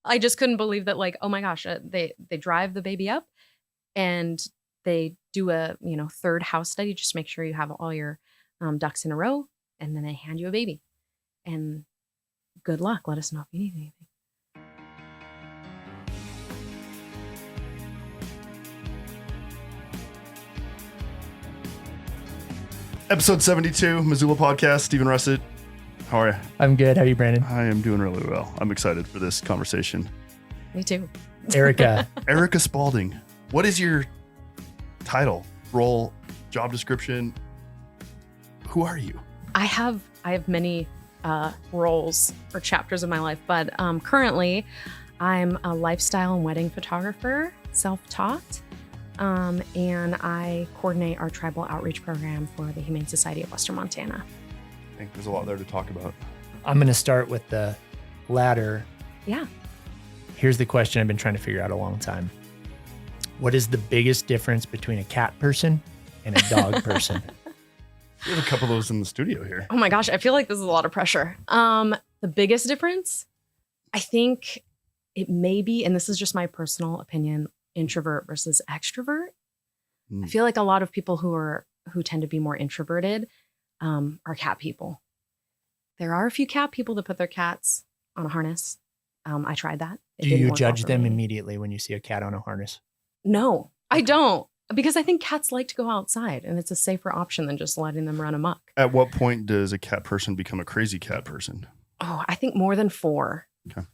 I just couldn't believe that, like, oh my gosh, they drive the baby up and they do a, third house study, just make sure you have all your ducks in a row, and then they hand you a baby. And good luck. Let us know if you need anything. Episode 72, Missoula podcast. Stephen Russett. How are you? I'm good. How are you, Brandon? I am doing really well. I'm excited for this conversation. Me too. Erika. Erika Spaulding. What is your title, role, job description? Who are you? I have many roles or chapters of my life, but currently I'm a lifestyle and wedding photographer, self-taught, and I coordinate our tribal outreach program for the Humane Society of Western Montana. I think there's a lot there to talk about. I'm going to start with the latter. Yeah. Here's the question I've been trying to figure out a long time. What is the biggest difference between a cat person and a dog person? We have a couple of those in the studio here. Oh my gosh, I feel like this is a lot of pressure. The biggest difference, I think it may be, and this is just my personal opinion, introvert versus extrovert. I feel like a lot of people who tend to be more introverted are cat people. There are a few cat people that put their cats on a harness. I tried that. Do you judge them immediately when you see a cat on a harness? No, I don't. Because I think cats like to go outside and it's a safer option than just letting them run amok. At what point does a cat person become a crazy cat person? Oh, I think more than 4. Okay.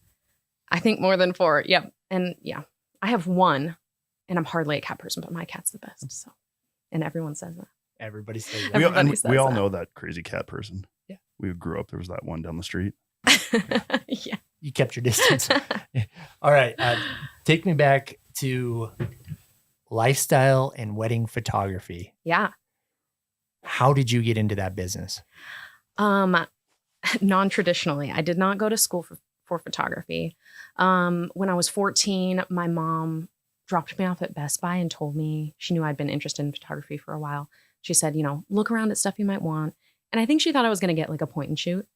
I think more than 4. Yep. And yeah, I have one and I'm hardly a cat person, but my cat's the best. So, and everyone says that. Everybody says that. We all know that crazy cat person. Yeah. We grew up, there was that one down the street. Yeah. You kept your distance. All right. Take me back to lifestyle and wedding photography. Yeah. How did you get into that business? Non-traditionally. I did not go to school for photography. When I was 14, my mom dropped me off at Best Buy and told me she knew I'd been interested in photography for a while. She said, look around at stuff you might want. And I think she thought I was going to get like a point and shoot.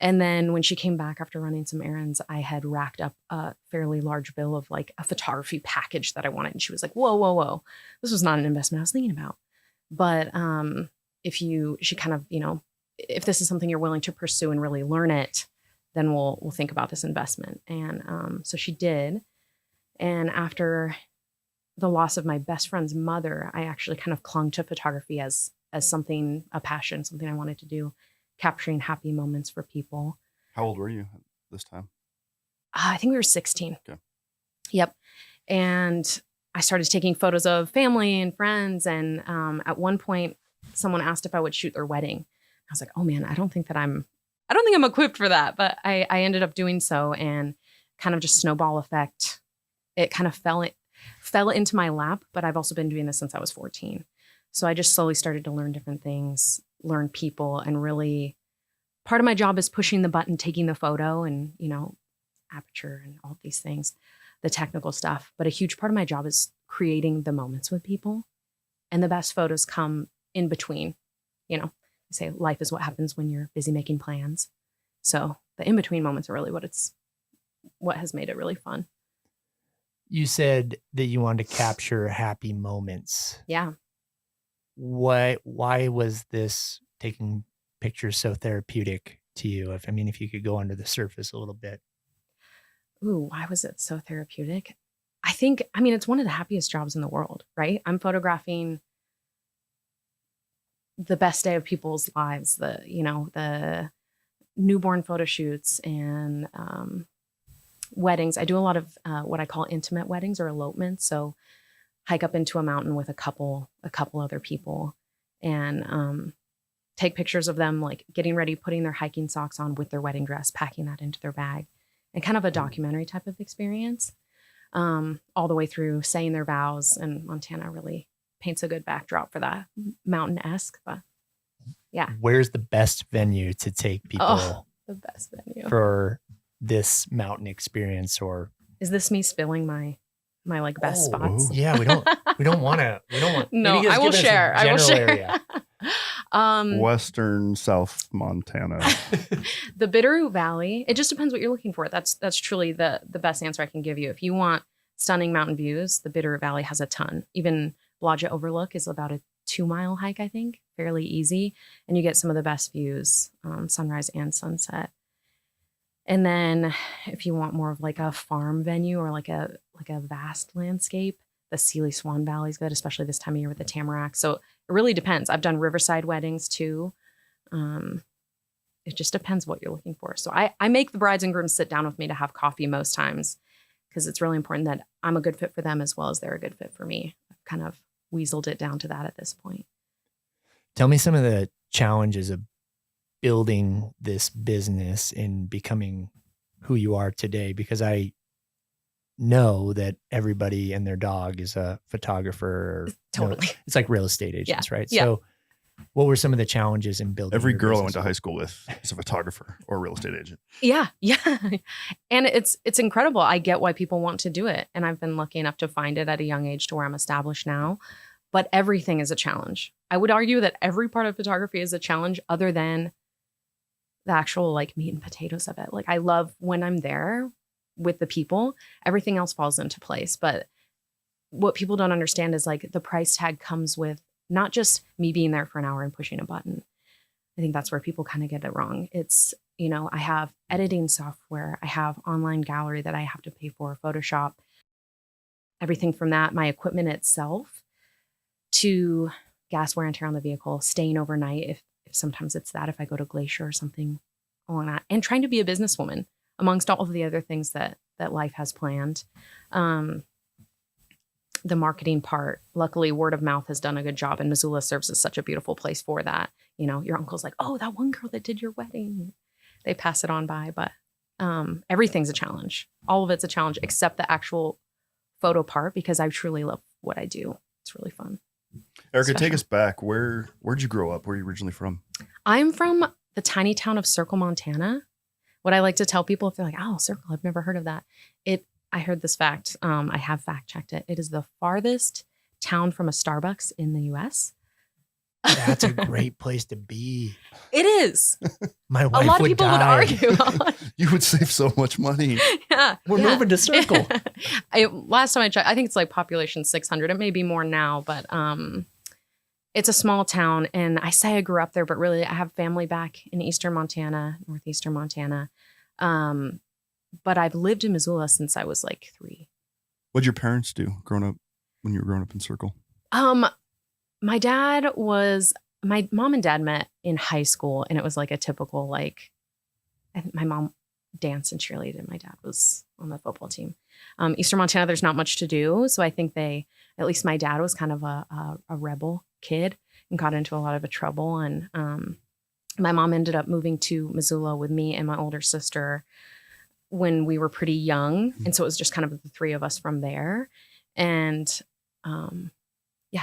And then when she came back after running some errands, I had racked up a fairly large bill of like a photography package that I wanted. And she was like, whoa. This was not an investment I was thinking about. But she kind of, if this is something you're willing to pursue and really learn it, then we'll think about this investment. And so she did. And after the loss of my best friend's mother, I actually kind of clung to photography as something, a passion, something I wanted to do. Capturing happy moments for people. How old were you at this time? I think we were 16. Okay. Yep. And I started taking photos of family and friends. And at one point, someone asked if I would shoot their wedding. I was like, oh man, I don't think I'm equipped for that. But I ended up doing so, and kind of just snowball effect. It kind of fell into my lap. But I've also been doing this since I was 14. So I just slowly started to learn different things, learn people, and really part of my job is pushing the button, taking the photo and, aperture and all these things, the technical stuff. But a huge part of my job is creating the moments with people, and the best photos come in between. They say life is what happens when you're busy making plans. So the in-between moments are really what has made it really fun. You said that you wanted to capture happy moments. Yeah. Why was this taking pictures so therapeutic to you? If you could go under the surface a little bit. Ooh, why was it so therapeutic? I think, it's one of the happiest jobs in the world, right? I'm photographing the best day of people's lives, the newborn photo shoots and weddings. I do a lot of what I call intimate weddings or elopements. So hike up into a mountain with a couple other people and take pictures of them like getting ready, putting their hiking socks on with their wedding dress, packing that into their bag, and kind of a documentary type of experience, all the way through saying their vows. And Montana really paints a good backdrop for that, mountain-esque, but yeah. Where's the best venue to take people? Oh, the best venue for this mountain experience? Or is this me spilling my like best spots? Yeah, we don't want. No, I will share. Western South Montana. The Bitterroot Valley. It just depends what you're looking for. That's truly the best answer I can give you. If you want stunning mountain views, the Bitterroot Valley has a ton. Even Blodgett Overlook is about a 2-mile hike, I think, fairly easy, and you get some of the best views, sunrise and sunset. And then if you want more of like a farm venue or like a vast landscape, the Sealy Swan Valley is good, especially this time of year with the tamarack. So it really depends. I've done riverside weddings too. It just depends what you're looking for. So I make the brides and grooms sit down with me to have coffee most times because it's really important that I'm a good fit for them as well as they're a good fit for me. I've kind of weaseled it down to that at this point. Tell me some of the challenges of building this business and becoming who you are today, because I know that everybody and their dog is a photographer. Totally. It's like real estate agents, right? Yeah. So what were some of the challenges in building Every your girl I went business? to high school with is a photographer or a real estate agent. Yeah. And it's incredible. I get why people want to do it. And I've been lucky enough to find it at a young age to where I'm established now. But everything is a challenge. I would argue that every part of photography is a challenge other than the actual like meat and potatoes of it. Like I love when I'm there with the people, everything else falls into place. But what people don't understand is like the price tag comes with not just me being there for an hour and pushing a button. I think that's where people kind of get it wrong. It's, I have editing software. I have online gallery that I have to pay for, Photoshop, everything from that, my equipment itself to gas wear and tear on the vehicle, staying overnight if sometimes it's that, if I go to Glacier or something along that, and trying to be a businesswoman amongst all of the other things that life has planned. The marketing part, luckily word of mouth has done a good job, and Missoula serves as such a beautiful place for that. Your uncle's like, oh, that one girl that did your wedding. They pass it on by, but everything's a challenge. All of it's a challenge except the actual photo part, because I truly love what I do. It's really fun. Erika, take us back. Where'd you grow up? Where are you originally from? I'm from the tiny town of Circle, Montana. What I like to tell people, if they're like, oh, Circle, I've never heard of that. I heard this fact. I have fact checked it. It is the farthest town from a Starbucks in the U.S. That's a great place to be. It is. My wife A lot of would people die. would argue. You would save so much money. Yeah. We're moving to Circle. Last time I checked, I think it's like population 600. It may be more now, but it's a small town. And I say I grew up there, but really I have family back in eastern Montana, northeastern Montana. But I've lived in Missoula since I was like 3. What'd your parents do when you were growing up in Circle? My mom and dad met in high school, and it was like a typical, I think my mom danced and cheerleaded. My dad was on the football team. Eastern Montana, there's not much to do. So I think at least my dad was kind of a rebel kid and got into a lot of trouble. And my mom ended up moving to Missoula with me and my older sister when we were pretty young. And so it was just kind of the 3 of us from there. And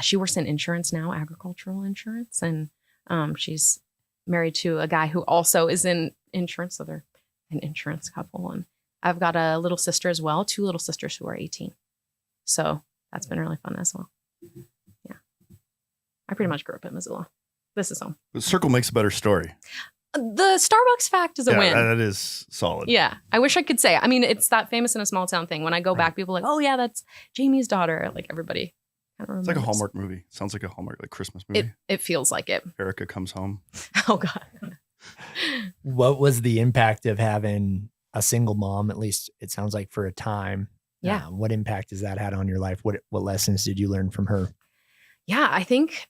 she works in insurance now, agricultural insurance. And she's married to a guy who also is in insurance. So they're an insurance couple. And I've got a little sister as well, 2 little sisters who are 18. So that's been really fun as well. Yeah. I pretty much grew up in Missoula. This is home. But Circle makes a better story. The Starbucks fact is a win. That is solid. Yeah. I wish I could say. I mean, it's that famous in a small town thing. When I go back, people are like, oh, yeah, that's Jamie's daughter. Like everybody. It's like a Hallmark movie. Sounds like a Hallmark, like Christmas movie. It feels like it. Erika comes home. Oh, God. What was the impact of having a single mom, at least it sounds like for a time? Yeah. What impact has that had on your life? What lessons did you learn from her? Yeah, I think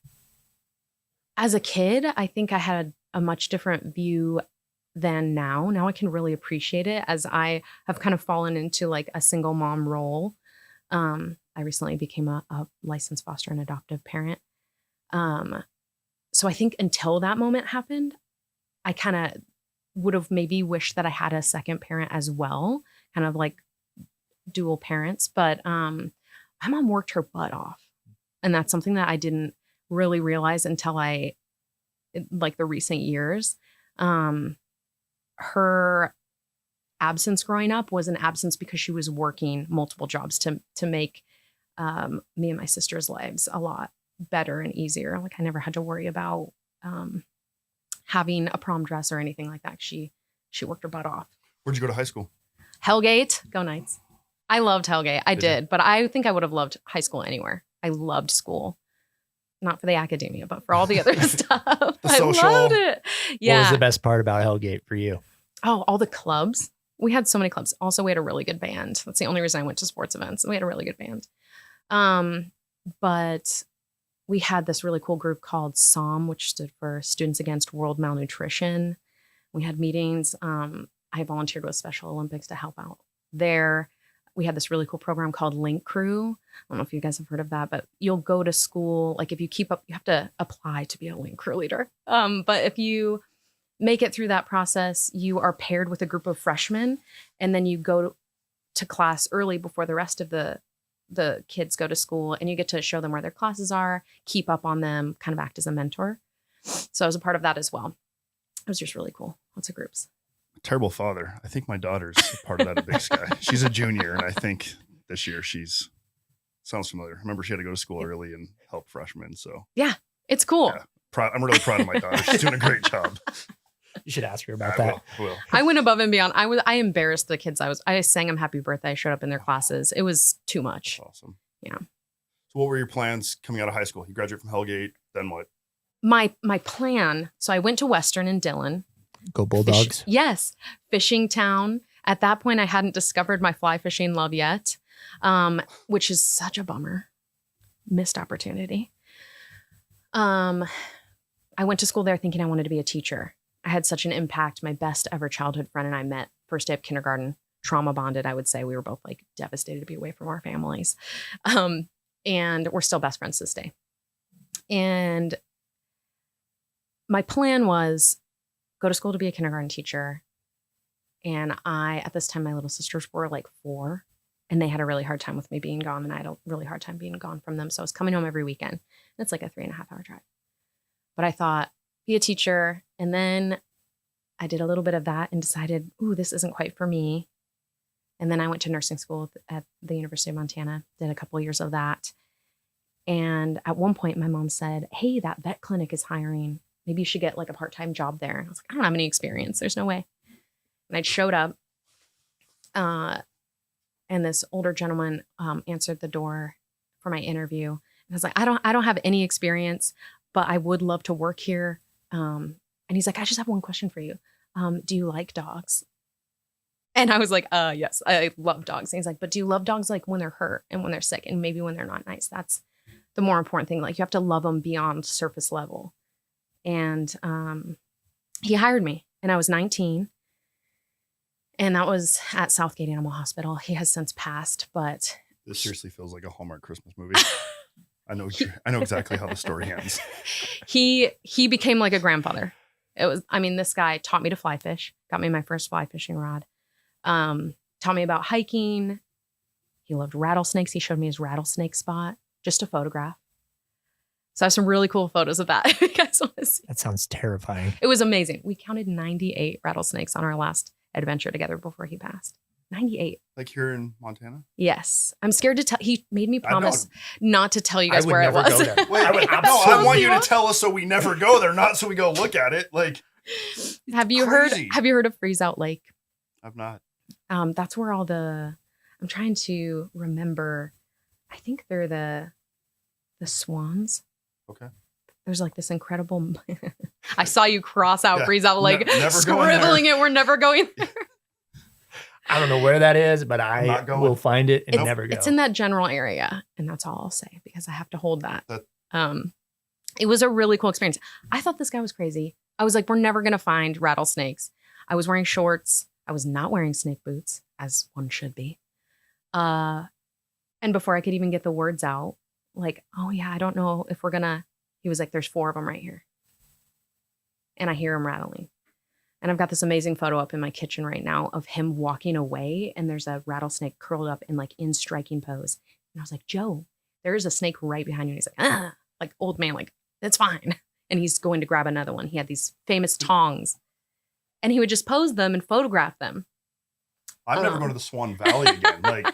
as a kid, I think I had a much different view than now. Now I can really appreciate it as I have kind of fallen into like a single mom role. I recently became a licensed foster and adoptive parent. So I think until that moment happened, I kind of would have maybe wished that I had a second parent as well, kind of like dual parents. But my mom worked her butt off. And that's something that I didn't really realize until like the recent years. Her absence growing up was an absence because she was working multiple jobs to make me and my sister's lives a lot better and easier. Like I never had to worry about having a prom dress or anything like that. She worked her butt off. Where'd you go to high school? Hellgate, go Knights. I loved Hellgate. I Did you? did, but I think I would have loved high school anywhere. I loved school. Not for the academia, but for all the other stuff. The social. I loved it. Yeah. What was the best part about Hellgate for you? Oh, all the clubs. We had so many clubs. Also, we had a really good band. That's the only reason I went to sports events. We had a really good band. But we had this really cool group called SOM, which stood for Students Against World Malnutrition. We had meetings. I volunteered with Special Olympics to help out there. We had this really cool program called Link Crew. I don't know if you guys have heard of that, but you'll go to school. Like if you keep up, you have to apply to be a Link Crew leader. But if you make it through that process, you are paired with a group of freshmen, and then you go to class early before the rest of the kids go to school, and you get to show them where their classes are, keep up on them, kind of act as a mentor. So I was a part of that as well. It was just really cool. Lots of groups. Terrible father. I think my daughter's part of that at Big Sky. She's a junior, and I think this year sounds familiar. Remember, she had to go to school early and help freshmen. So It's cool. yeah, I'm really proud of my daughter. She's doing a great job. You should ask her about that. Will. I went above and beyond. I embarrassed the kids. I sang them happy birthday. I showed up in their classes. It was too much. That's awesome. Yeah. So what were your plans coming out of high school? You graduate from Hellgate, then what? My plan. So I went to Western in Dillon. Go Bulldogs. Yes. Fishing town. At that point, I hadn't discovered my fly fishing love yet, which is such a bummer. Missed opportunity. I went to school there thinking I wanted to be a teacher. I had such an impact. My best ever childhood friend and I met first day of kindergarten, trauma bonded. I would say we were both like devastated to be away from our families. And we're still best friends to this day. And my plan was go to school to be a kindergarten teacher. And at this time, my little sisters were like 4 and they had a really hard time with me being gone. And I had a really hard time being gone from them. So I was coming home every weekend. And it's like a 3.5-hour drive. But I thought, be a teacher. And then I did a little bit of that and decided, ooh, this isn't quite for me. And then I went to nursing school at the University of Montana, did a couple of years of that. And at one point, my mom said, hey, that vet clinic is hiring. Maybe you should get like a part-time job there. I was like, I don't have any experience. There's no way. And I showed up and this older gentleman answered the door for my interview. And I was like, I don't have any experience, but I would love to work here. And he's like, I just have one question for you. Do you like dogs? And I was like, yes, I love dogs. And he's like, but do you love dogs like when they're hurt and when they're sick and maybe when they're not nice? That's the more important thing. Like you have to love them beyond surface level. And he hired me and I was 19. And that was at Southgate Animal Hospital. He has since passed, but This seriously feels like a Hallmark Christmas movie. I know exactly how the story ends. He became like a grandfather. This guy taught me to fly fish, got me my first fly fishing rod, taught me about hiking. He loved rattlesnakes. He showed me his rattlesnake spot, just a photograph. So I have some really cool photos of that. If you guys want to see. That sounds terrifying. It was amazing. We counted 98 rattlesnakes on our last adventure together before he passed. 98. Like here in Montana? Yes. I'm scared to tell. He made me promise not to tell you guys I would where it never was. go there. Wait, I want you to tell us so we never go there, not so we go look at it. Like, Have you crazy. heard of Freeze Out Lake? I've not. That's where I'm trying to remember. I think they're the swans. Okay. There's like this incredible. I saw you cross out Freeze Out Lake, never going there. scribbling it. We're never going there. I don't know where that is, but I will find it and never go. It's in that general area, and that's all I'll say because I have to hold that. It was a really cool experience. I thought this guy was crazy. I was like, we're never gonna find rattlesnakes. I was wearing shorts. I was not wearing snake boots, as one should be. And before I could even get the words out, like, oh yeah, I don't know if we're gonna. He was like, there's 4 of them right here, and I hear him rattling. And I've got this amazing photo up in my kitchen right now of him walking away. And there's a rattlesnake curled up in striking pose. And I was like, Joe, there is a snake right behind you. And he's like, like old man, like, that's fine. And he's going to grab another one. He had these famous tongs and he would just pose them and photograph them. I'm never going to the Swan Valley again. Like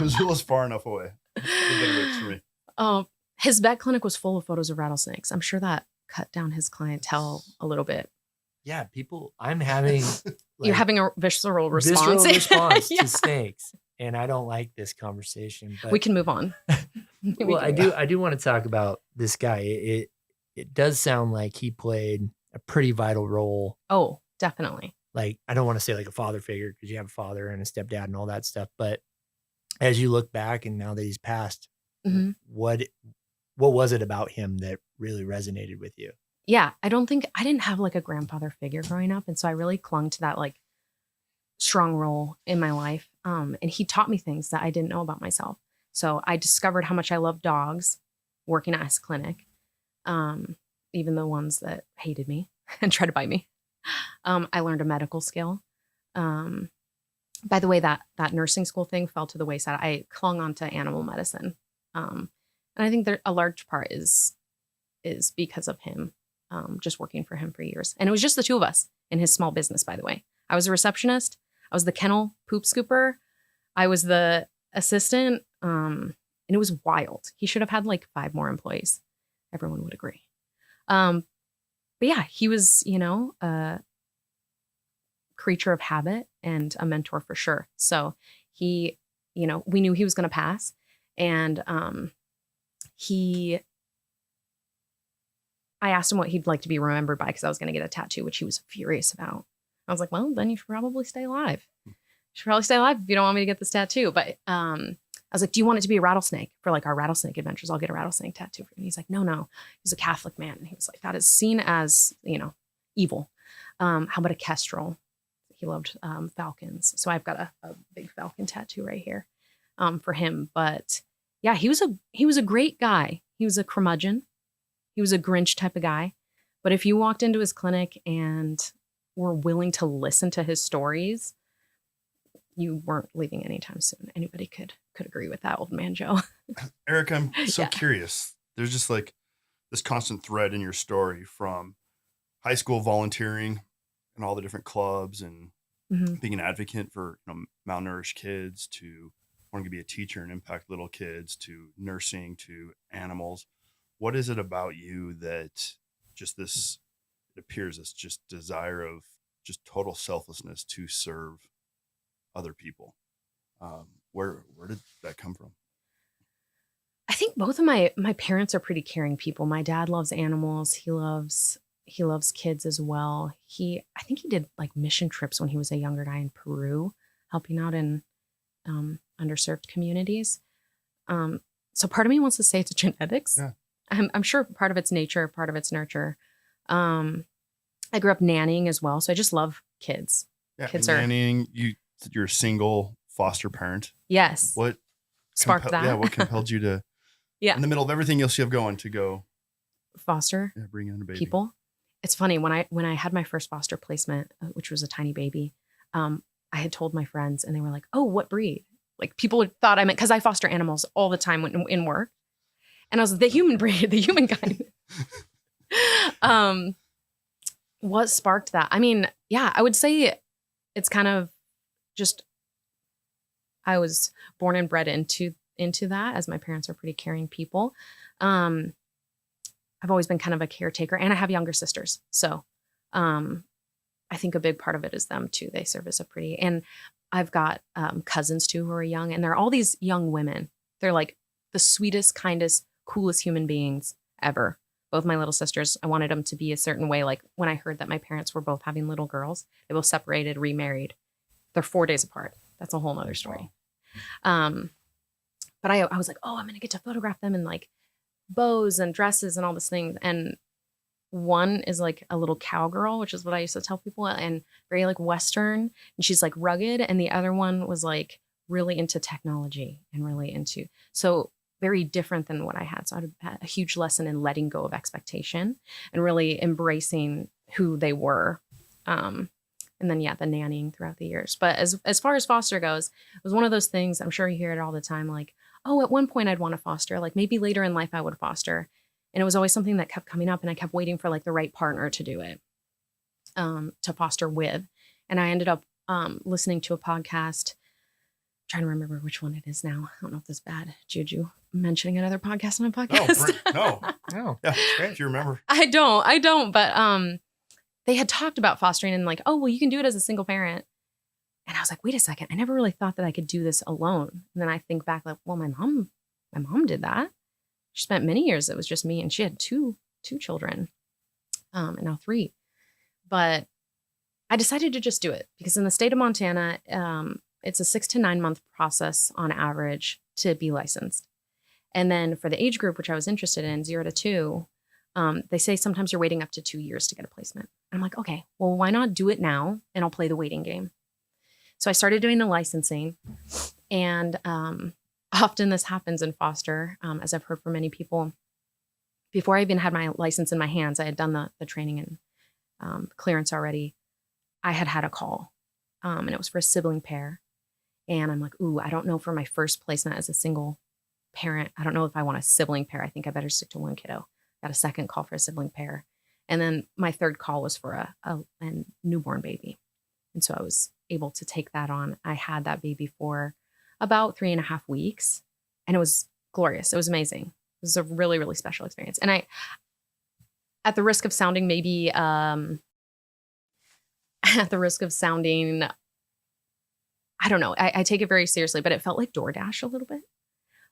Missoula's far enough away. It for me. His vet clinic was full of photos of rattlesnakes. I'm sure that cut down his clientele a little bit. Yeah, I'm having You're having a visceral response. visceral response Yeah. to snakes, and I don't like this conversation. But We can move on. well, I do want to talk about this guy. It does sound like he played a pretty vital role. Oh, definitely. Like, I don't want to say like a father figure, because you have a father and a stepdad and all that stuff. But as you look back and now that he's passed, hmm what was it about him that really resonated with you? Yeah, I didn't have like a grandfather figure growing up. And so I really clung to that like strong role in my life. And he taught me things that I didn't know about myself. So I discovered how much I love dogs working at his clinic, even the ones that hated me and tried to bite me. I learned a medical skill. By the way, that nursing school thing fell to the wayside. I clung onto animal medicine. And I think a large part is because of him, just working for him for years. And it was just the two of us in his small business, by the way. I was a receptionist. I was the kennel poop scooper. I was the assistant. And it was wild. He should have had like 5 more employees. Everyone would agree. But yeah, he was, a creature of habit and a mentor for sure. So he, we knew he was going to pass. And I asked him what he'd like to be remembered by, because I was going to get a tattoo, which he was furious about. I was like, well, then you should probably stay alive. You should probably stay alive if you don't want me to get this tattoo. But I was like, do you want it to be a rattlesnake for like our rattlesnake adventures? I'll get a rattlesnake tattoo for you. And he's like, no. He's a Catholic man. And he was like, that is seen as, evil. How about a kestrel? He loved falcons. So I've got a big falcon tattoo right here for him. But yeah, he was a great guy. He was a curmudgeon. He was a Grinch type of guy. But if you walked into his clinic and were willing to listen to his stories, you weren't leaving anytime soon. Anybody could agree with that, old man Joe. Erika, I'm so Yeah. curious. There's just like this constant thread in your story, from high school volunteering and all the different clubs and Mhm. being an advocate for malnourished kids, to wanting to be a teacher and impact little kids, to nursing, to animals. What is it about you that just this, it appears this just desire of just total selflessness to serve other people? Where did that come from? I think both of my parents are pretty caring people. My dad loves animals. He loves kids as well. I think he did like mission trips when he was a younger guy in Peru, helping out in underserved communities. So part of me wants to say it's genetics. Yeah. I'm sure part of it's nature, part of it's nurture. I grew up nannying as well, so I just love kids. Yeah, Kids and are- nannying. You're a single foster parent. Yes. What Sparked that. Yeah, what compelled you to, Yeah. in the middle of everything else you have going, to go Foster bring in a baby? people. It's funny, when I had my first foster placement, which was a tiny baby, I had told my friends and they were like, oh, what breed? Like, people thought I meant, because I foster animals all the time in work. And I was like, the human breed, the human kind. What sparked that? I mean, yeah, I would say it's kind of just, I was born and bred into that, as my parents are pretty caring people. I've always been kind of a caretaker, and I have younger sisters. So I think a big part of it is them too. They serve as and I've got cousins too who are young, and they're all these young women. They're like the sweetest, kindest, coolest human beings ever. Both my little sisters, I wanted them to be a certain way. Like, when I heard that my parents were both having little girls, they both separated, remarried. They're 4 days apart. That's a whole nother story. Wow. But I was like, oh, I'm going to get to photograph them in like bows and dresses and all these things. And one is like a little cowgirl, which is what I used to tell people, and very like Western, and she's like rugged. And the other one was like really into technology and really into, so very different than what I had. So I had a huge lesson in letting go of expectation and really embracing who they were. And then, yeah, the nannying throughout the years. But as far as foster goes, it was one of those things, I'm sure you hear it all the time, like, oh, at one point I'd want to foster, like maybe later in life I would foster. And it was always something that kept coming up, and I kept waiting for like the right partner to do it, to foster with. And I ended up listening to a podcast trying to remember which one it is now. I don't know if this is bad juju mentioning another podcast on a No, podcast. no. Oh, Yeah, great. if you remember. I don't. But they had talked about fostering and like, oh, well, you can do it as a single parent. And I was like, wait a second. I never really thought that I could do this alone. And then I think back like, well, my mom did that. She spent many years. It was just me, and she had two children, and now 3. But I decided to just do it because in the state of Montana, it's a 6 to 9 month process on average to be licensed. And then for the age group, which I was interested in, 0 to 2, they say sometimes you're waiting up to 2 years to get a placement. I'm like, okay, well, why not do it now? And I'll play the waiting game. So I started doing the licensing, and often this happens in foster, as I've heard from many people. Before I even had my license in my hands, I had done the training and clearance already. I had a call, and it was for a sibling pair. And I'm like, ooh, I don't know for my first placement as a single parent. I don't know if I want a sibling pair. I think I better stick to one kiddo. Got a second call for a sibling pair. And then my third call was for a newborn baby. And so I was able to take that on. I had that baby for about 3.5 weeks, and it was glorious. It was amazing. It was a really, really special experience. And I, at the risk of sounding maybe, I don't know, I take it very seriously, but it felt like DoorDash a little bit.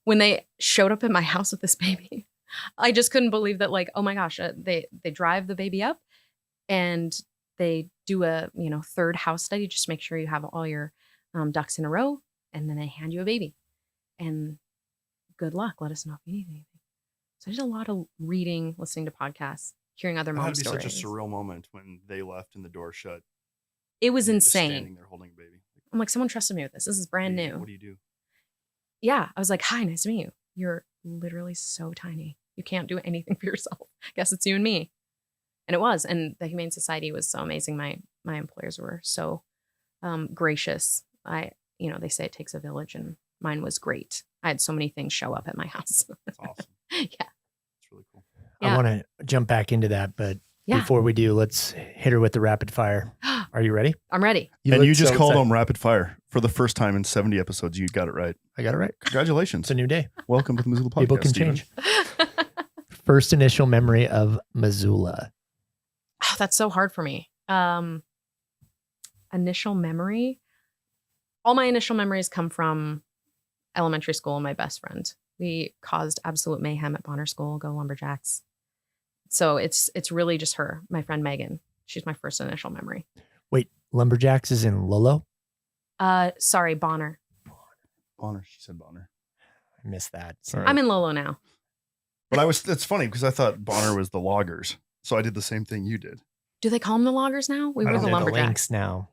When they showed up at my house with this baby, I just couldn't believe that, like, oh my gosh, they drive the baby up and they do a, third house study just to make sure you have all your ducks in a row. And then they hand you a baby. And good luck. Let us know if you need anything. So I did a lot of reading, listening to podcasts, hearing other mom That had to be stories. such a surreal moment when they left and the door shut. It was and you're just insane. Standing there holding a baby. I'm like, someone trusted me with this. This is brand new. What do you do? Yeah. I was like, hi, nice to meet you. You're literally so tiny. You can't do anything for yourself. Guess it's you and me. And it was. And the Humane Society was so amazing. My employers were so gracious. They say it takes a village, and mine was great. I had so many things show up at my house. That's awesome. Yeah. It's really cool. I Yeah. want to jump back into that, but Yeah. before we do, let's hit her with the rapid fire. Are you ready? I'm ready. You look just so called excited. them rapid fire for the first time in 70 episodes. You got it right. I got it right. Congratulations. It's a new day. Welcome to the Missoula Podcast. People can Steven. change. First initial memory of Missoula. Oh, that's so hard for me. Initial memory. All my initial memories come from elementary school and my best friend. We caused absolute mayhem at Bonner School, go Lumberjacks. So it's really just her, my friend Megan. She's my first initial memory. Wait, Lumberjacks is in Lolo? Sorry, Bonner. Bonner. She said Bonner. I missed that. Sorry. I'm in Lolo now. But it's funny because I thought Bonner was the loggers. So I did the same thing you did. Do they call them the loggers now? We I were don't the know. Lumberjacks. Lynx now.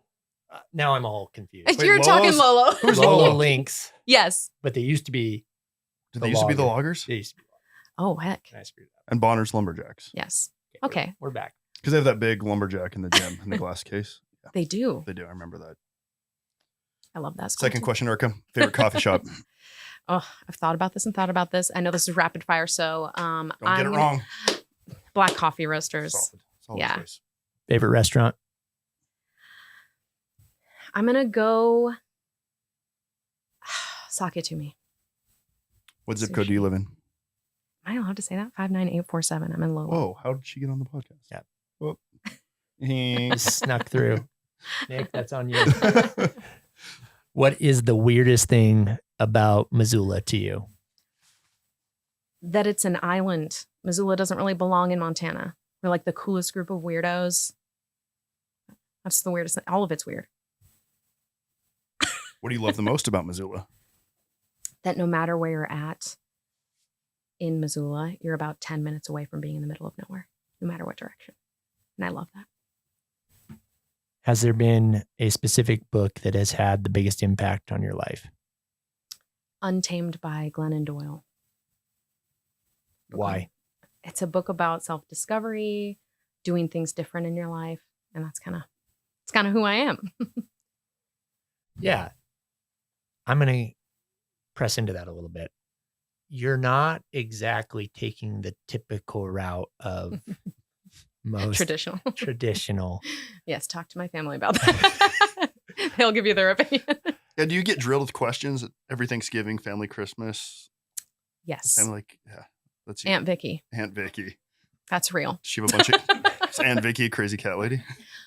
Now I'm all confused. Wait, You're talking Lolo. Who's Lolo Lolo? Lynx, Yes. but they used to be. Did they used to be the loggers? They used to be. Oh, heck. I screwed it up. And Bonner's Lumberjacks. Yes. we're- Okay. We're back. Because they have that big lumberjack in the gym in the glass case. Yeah, They do. they do. I remember that. I love that. School Second too. question, Erika. Favorite coffee shop? Oh, I've thought about this and thought about this. I know this is rapid fire, so Don't get it wrong. Black Coffee Roasters. Solid Yeah. choice. Favorite restaurant? I'm gonna go Sake to me. What zip code do you live in? Am I allowed to say that? 59847. I'm in Lowell. Whoa, how did she get on the podcast? Yeah. Whoop. Snuck through. Nick, that's on you. What is the weirdest thing about Missoula to you? That it's an island. Missoula doesn't really belong in Montana. We're like the coolest group of weirdos. That's the weirdest thing. All of it's weird. What do you love the most about Missoula? That no matter where you're at in Missoula, you're about 10 minutes away from being in the middle of nowhere, no matter what direction. And I love that. Has there been a specific book that has had the biggest impact on your life? Untamed by Glennon Doyle. Why? It's a book about self-discovery, doing things different in your life. And it's kind of who I am. Yeah. I'm going to press into that a little bit. You're not exactly taking the typical route of most Traditional. traditional. Yes, talk to my family about that. They'll give you their opinion. Yeah. Do you get drilled with questions at every Thanksgiving, family Christmas? Yes. Family, like, yeah. Let's see. Aunt Vicky. Aunt Vicky. That's real. Does she have a bunch of. Is Aunt Vicky a crazy cat lady?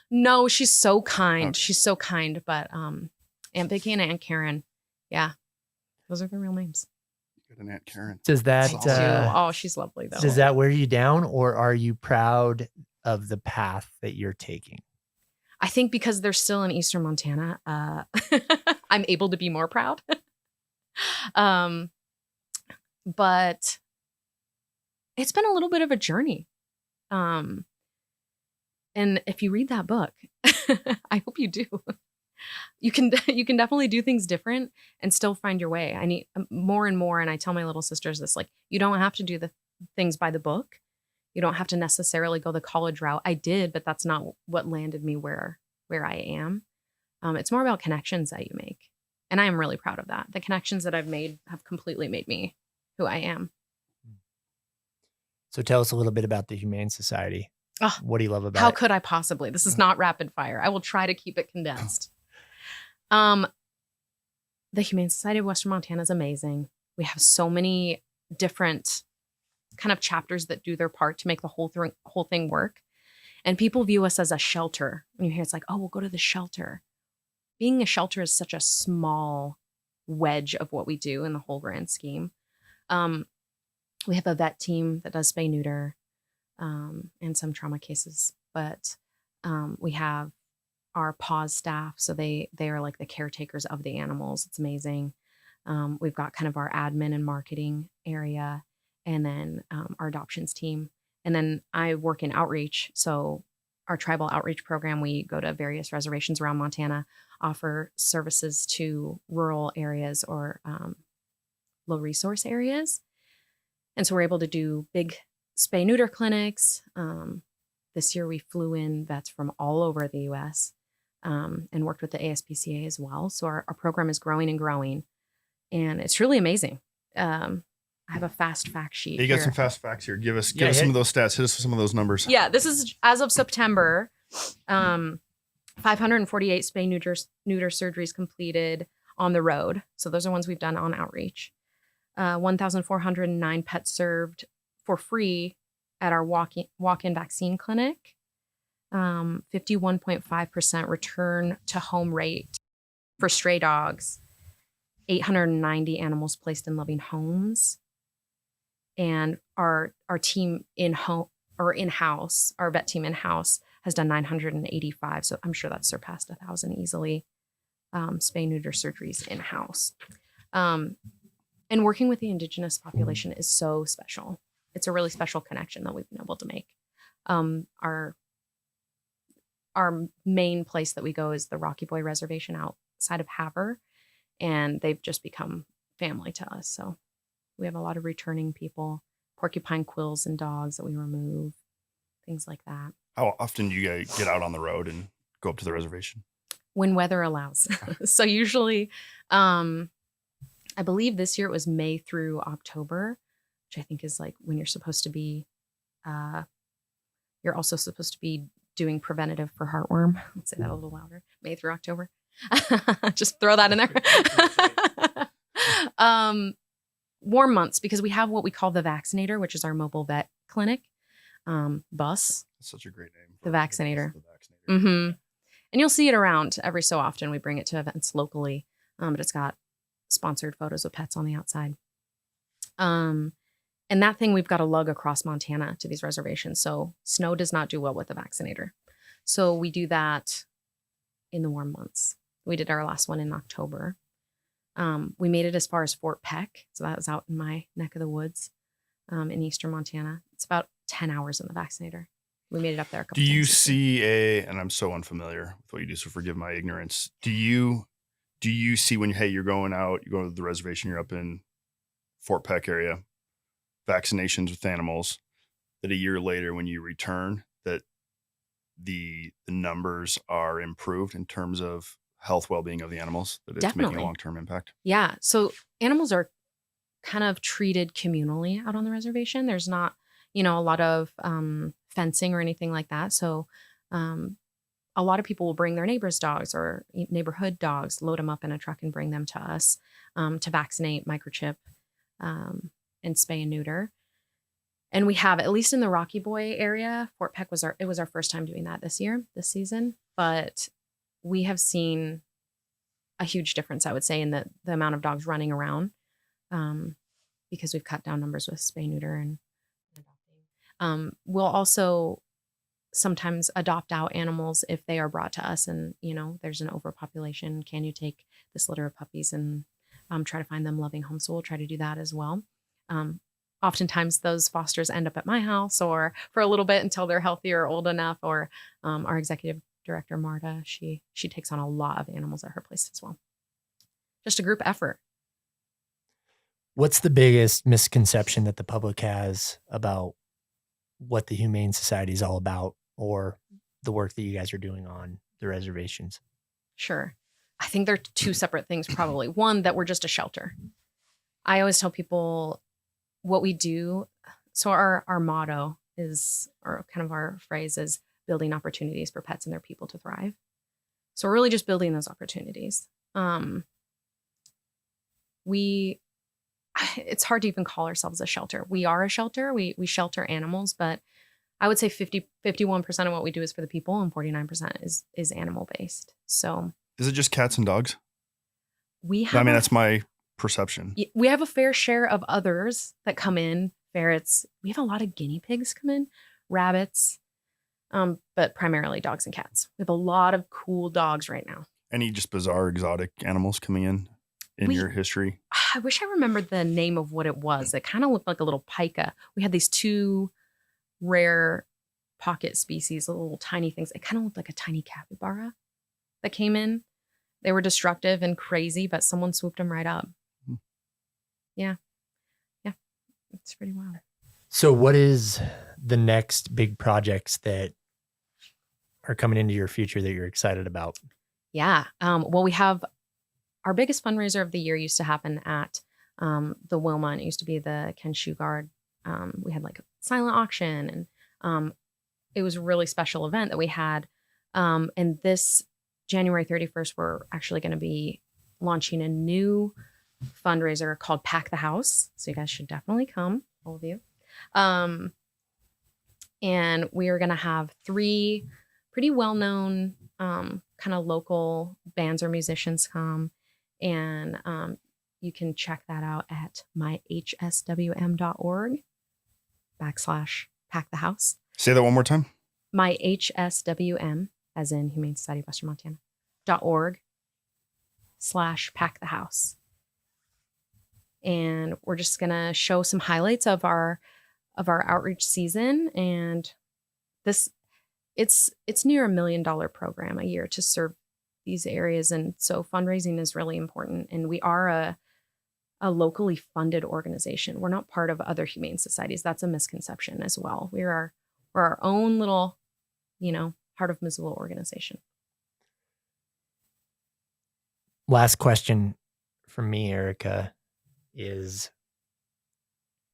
No, she's so kind. Okay. She's so kind. But Aunt Vicky and Aunt Karen, yeah, those are the real names. You got an Aunt Karen. Does that I do. Oh, she's lovely though. does that wear you down, or are you proud of the path that you're taking? I think because they're still in Eastern Montana, I'm able to be more proud. But it's been a little bit of a journey. And if you read that book, I hope you do. You can definitely do things different and still find your way. I need more and more. And I tell my little sisters this, like, you don't have to do the things by the book. You don't have to necessarily go the college route. I did, but that's not what landed me where I am. It's more about connections that you make. And I am really proud of that. The connections that I've made have completely made me who I am. So tell us a little bit about the Humane Society. Oh, what do you love about How it? could I possibly? This is not rapid fire. I will try to keep it condensed. The Humane Society of Western Montana is amazing. We have so many different kind of chapters that do their part to make the whole thing work. And people view us as a shelter. When you hear it's like, oh, we'll go to the shelter. Being a shelter is such a small wedge of what we do in the whole grand scheme. We have a vet team that does spay neuter and some trauma cases, but we have our PAWS staff. So they are like the caretakers of the animals. It's amazing. We've got kind of our admin and marketing area, and then our adoptions team. And then I work in outreach. So our tribal outreach program, we go to various reservations around Montana, offer services to rural areas or low resource areas. And so we're able to do big spay neuter clinics. This year we flew in vets from all over the US and worked with the ASPCA as well. So our program is growing and growing, and it's really amazing. I have a fast fact sheet. You got here. some fast facts here. Give us some of those stats. Hit us with some of those numbers. Yeah, this is as of September. 548 spay neuter surgeries completed on the road. So those are ones we've done on outreach. 1,409 pets served for free at our walk-in vaccine clinic. 51.5% return to home rate for stray dogs. 890 animals placed in loving homes. And our team in-house, our vet team in-house has done 985. So I'm sure that's surpassed 1,000 easily. Spay neuter surgeries in-house. And working with the indigenous population is so special. It's a really special connection that we've been able to make. Our main place that we go is the Rocky Boy Reservation outside of Havre, and they've just become family to us. So we have a lot of returning people, porcupine quills and dogs that we remove, things like that. How often do you guys get out on the road and go up to the reservation? When weather allows. So usually, I believe this year it was May through October, which I think is like when you're supposed to be, you're also supposed to be doing preventative for heartworm. Let's say that a little louder. May through October. Just throw that in there. Warm months, because we have what we call the vaccinator, which is our mobile vet clinic bus. That's such a great name. The vaccinator. The vaccinator. Mm-hmm. And you'll see it around every so often. We bring it to events locally, but it's got sponsored photos of pets on the outside. And that thing, we've got to lug across Montana to these reservations. So snow does not do well with the vaccinator. So we do that in the warm months. We did our last one in October. We made it as far as Fort Peck. So that was out in my neck of the woods in Eastern Montana. It's about 10 hours in the vaccinator. We made it up there a couple times. Do you times see and I'm so unfamiliar with what you do, so forgive my ignorance. Do you see when, you're going out, you go to the reservation, you're up in Fort Peck area, vaccinations with animals, that a year later when you return, that the numbers are improved in terms of health, well-being of the animals, that it's making a long-term impact? Yeah. So animals are kind of treated communally out on the reservation. There's not, a lot of fencing or anything like that. So a lot of people will bring their neighbors' dogs or neighborhood dogs, load them up in a truck and bring them to us to vaccinate, microchip, and spay and neuter. And we have, at least in the Rocky Boy area, Fort Peck was our first time doing that this season. But we have seen a huge difference, I would say, in the amount of dogs running around because we've cut down numbers with spay neuter and adopting. We'll also sometimes adopt out animals if they are brought to us and, there's an overpopulation. Can you take this litter of puppies and try to find them loving homes? So we'll try to do that as well. Oftentimes those fosters end up at my house or for a little bit until they're healthy or old enough, or our executive director, Marta, she takes on a lot of animals at her place as well. Just a group effort. What's the biggest misconception that the public has about what the Humane Society is all about or the work that you guys are doing on the reservations? Sure. I think they're two separate things, probably. One, that we're just a shelter. I always tell people what we do. So our motto is, or kind of our phrase is, building opportunities for pets and their people to thrive. So we're really just building those opportunities. It's hard to even call ourselves a shelter. We are a shelter. We shelter animals, but I would say 51% of what we do is for the people and 49% is animal based. So is it just cats and dogs? That's my perception. We have a fair share of others that come in. Ferrets. We have a lot of guinea pigs come in, rabbits, but primarily dogs and cats. We have a lot of cool dogs right now. Any just bizarre exotic animals coming in your history? I wish I remembered the name of what it was. It kind of looked like a little pika. We had these two rare pocket species, little tiny things. It kind of looked like a tiny capybara that came in. They were destructive and crazy, but someone swooped them right up. Yeah. It's pretty wild. So what is the next big projects that are coming into your future that you're excited about? Yeah. Well, we have our biggest fundraiser of the year used to happen at the Wilma, and it used to be the Ken Shugard. We had like a silent auction, and it was a really special event that we had. And this January 31st, we're actually going to be launching a new fundraiser called Pack the House. So you guys should definitely come, all of you. And we are going to have 3 pretty well-known kind of local bands or musicians come. And you can check that out at myhswm.org/Pack the House. Say that one more time. myhswm, as in Humane Society of Western Montana, .org/Pack the House. And we're just gonna show some highlights of our outreach season. And it's near $1 million program a year to serve these areas. And so fundraising is really important. And we are a locally funded organization. We're not part of other humane societies. That's a misconception as well. We're our own little, Heart of Missoula organization. Last question from me, Erika, is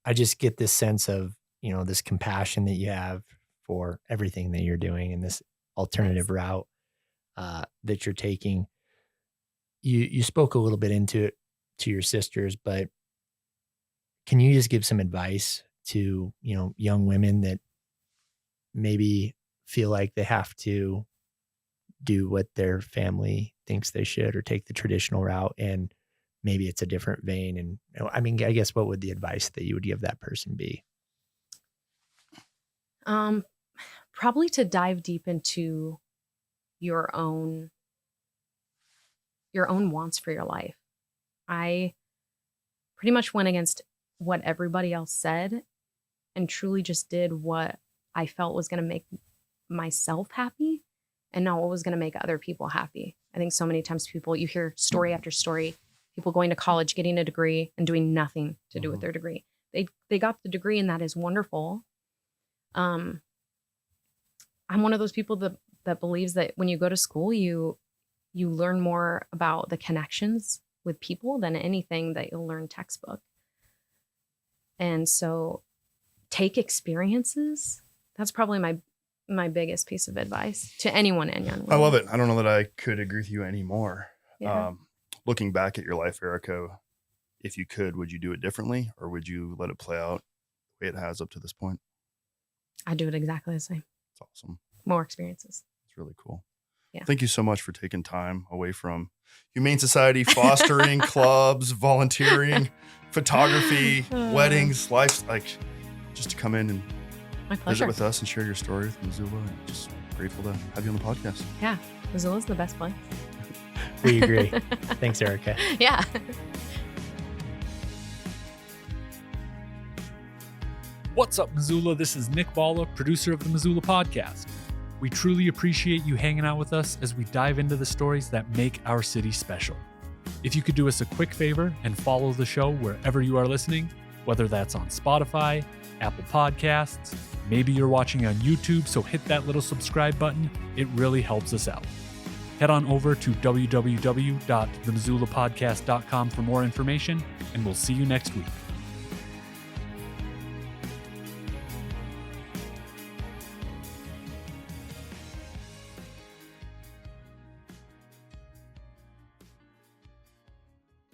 I just get this sense of, this compassion that you have for everything that you're doing and this alternative route that you're taking. You spoke a little bit into it to your sisters, but can you just give some advice to, young women that maybe feel like they have to do what their family thinks they should or take the traditional route, and maybe it's a different vein? And I guess what would the advice that you would give that person be? Probably to dive deep into your own wants for your life. I pretty much went against what everybody else said and truly just did what I felt was going to make myself happy and not what was going to make other people happy. I think so many times you hear story after story, people going to college, getting a degree and doing nothing to do with their degree. They got the degree and that is wonderful. I'm one of those people that believes that when you go to school, you learn more about the connections with people than anything that you'll learn textbook. And so take experiences. That's probably my biggest piece of advice to anyone and young women. I love it. I don't know that I could agree with you anymore. Yeah. Looking back at your life, Erika, if you could, would you do it differently, or would you let it play out the way it has up to this point? I do it exactly the same. It's awesome. More experiences. It's really cool. Yeah. Thank you so much for taking time away from Humane Society, fostering, clubs, volunteering, photography, weddings, life, like just to come in and My visit pleasure. with us and share your story with Missoula. And just grateful to have you on the podcast. Yeah. Missoula's the best place. We agree. Thanks, Erika. Yeah. What's up, Missoula? This is Nick Balla, producer of the Missoula podcast. We truly appreciate you hanging out with us as we dive into the stories that make our city special. If you could do us a quick favor and follow the show wherever you are listening, whether that's on Spotify, Apple Podcasts, maybe you're watching on YouTube, so hit that little subscribe button. It really helps us out. Head on over to www.themissoulapodcast.com for more information, and we'll see you next week.